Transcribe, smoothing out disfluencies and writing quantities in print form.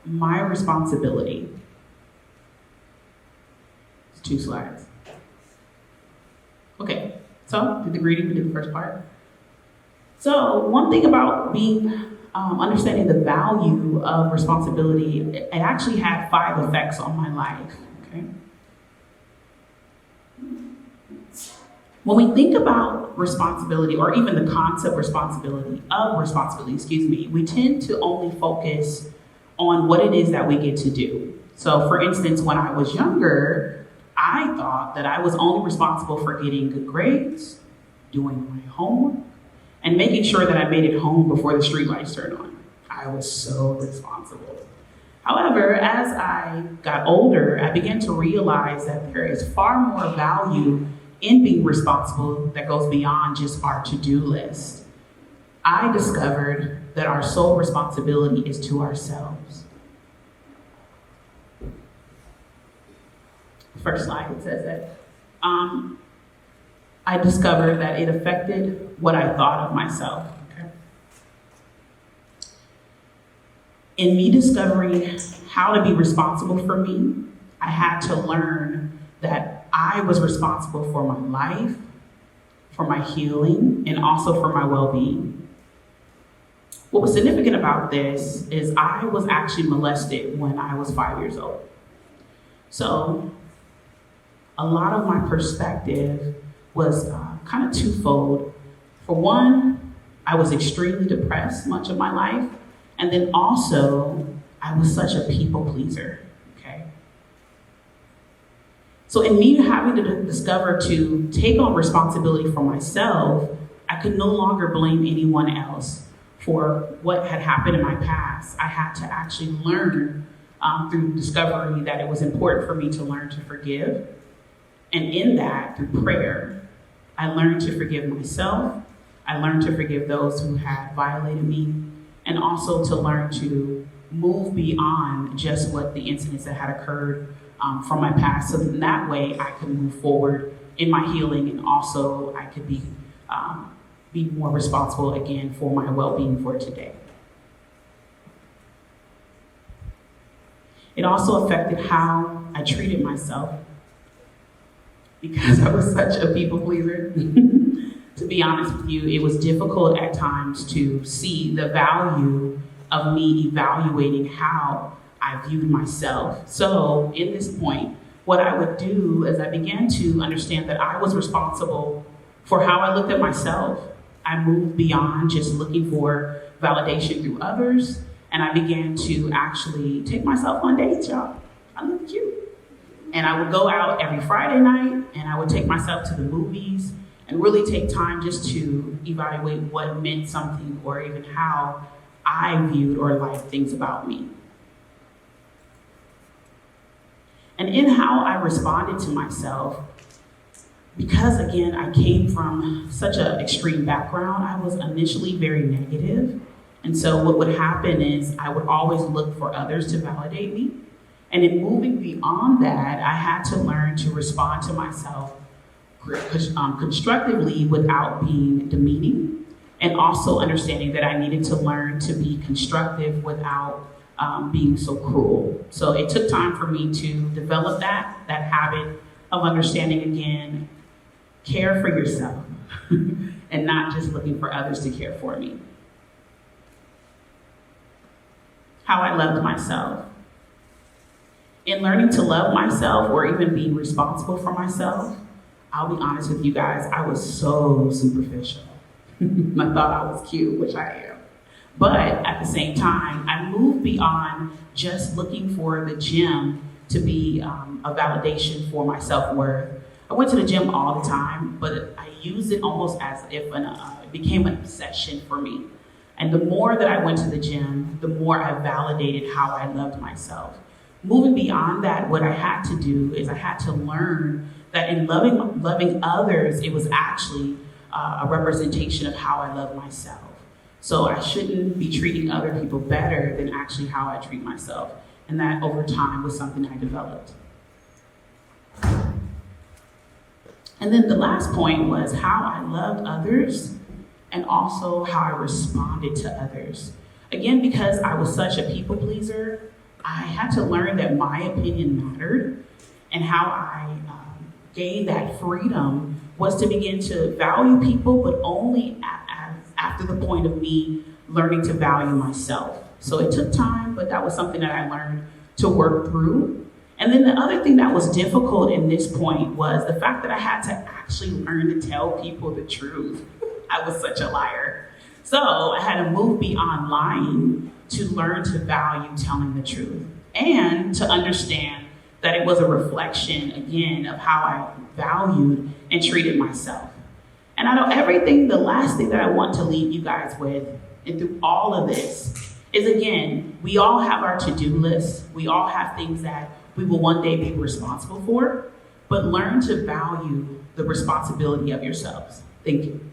my responsibility. It's 2 slides. Okay, so did the greeting, we did the first part. So one thing about understanding the value of responsibility, it actually had 5 effects on my life, okay? When we think about responsibility, or even the concept responsibility, we tend to only focus on what it is that we get to do. So for instance, when I was younger, I thought that I was only responsible for getting good grades, doing my homework, and making sure that I made it home before the streetlights turned on. I was so responsible. However, as I got older, I began to realize that there is far more value in being responsible that goes beyond just our to-do list. I discovered that our sole responsibility is to ourselves. First slide, it says that. I discovered that it affected what I thought of myself. Okay? In me discovering how to be responsible for me, I had to learn that I was responsible for my life, for my healing, and also for my well-being. What was significant about this is I was actually molested when I was 5 years old. So a lot of my perspective was kind of twofold. For one, I was extremely depressed much of my life, and then also I was such a people pleaser. So in me having to discover to take on responsibility for myself, I could no longer blame anyone else for what had happened in my past. I had to actually learn through discovery that it was important for me to learn to forgive. And in that, through prayer, I learned to forgive myself. I learned to forgive those who had violated me, and also to learn to move beyond just what the incidents that had occurred from my past, so that in that way I could move forward in my healing, and also I could be more responsible again for my well-being for today. It also affected how I treated myself, because I was such a people pleaser. To be honest with you, it was difficult at times to see the value of me evaluating how I viewed myself. So in this point, what I would do is I began to understand that I was responsible for how I looked at myself. I moved beyond just looking for validation through others, and I began to actually take myself on dates, y'all. I look cute. And I would go out every Friday night, and I would take myself to the movies and really take time just to evaluate what meant something, or even how I viewed or liked things about me. And in how I responded to myself, because again, I came from such an extreme background, I was initially very negative. And so what would happen is I would always look for others to validate me. And in moving beyond that, I had to learn to respond to myself constructively without being demeaning, and also understanding that I needed to learn to be constructive without being so cruel. So it took time for me to develop that habit of understanding, again, care for yourself and not just looking for others to care for me. How I loved myself. In learning to love myself, or even being responsible for myself, I'll be honest with you guys, I was so superficial. I thought I was cute, which I am. But at the same time, I moved beyond just looking for the gym to be a validation for my self-worth. I went to the gym all the time, but I used it almost as if it became an obsession for me. And the more that I went to the gym, the more I validated how I loved myself. Moving beyond that, what I had to do is I had to learn that in loving others, it was actually a representation of how I love myself. So I shouldn't be treating other people better than actually how I treat myself. And that over time was something I developed. And then the last point was how I loved others, and also how I responded to others. Again, because I was such a people pleaser, I had to learn that my opinion mattered, and how I gained that freedom was to begin to value people, but only after the point of me learning to value myself. So it took time, but that was something that I learned to work through. And then the other thing that was difficult in this point was the fact that I had to actually learn to tell people the truth. I was such a liar. So I had to move beyond lying to learn to value telling the truth, and to understand that it was a reflection, again, of how I valued and treated myself. And I know the last thing that I want to leave you guys with, and through all of this, is again, we all have our to-do lists. We all have things that we will one day be responsible for, but learn to value the responsibility of yourselves. Thank you.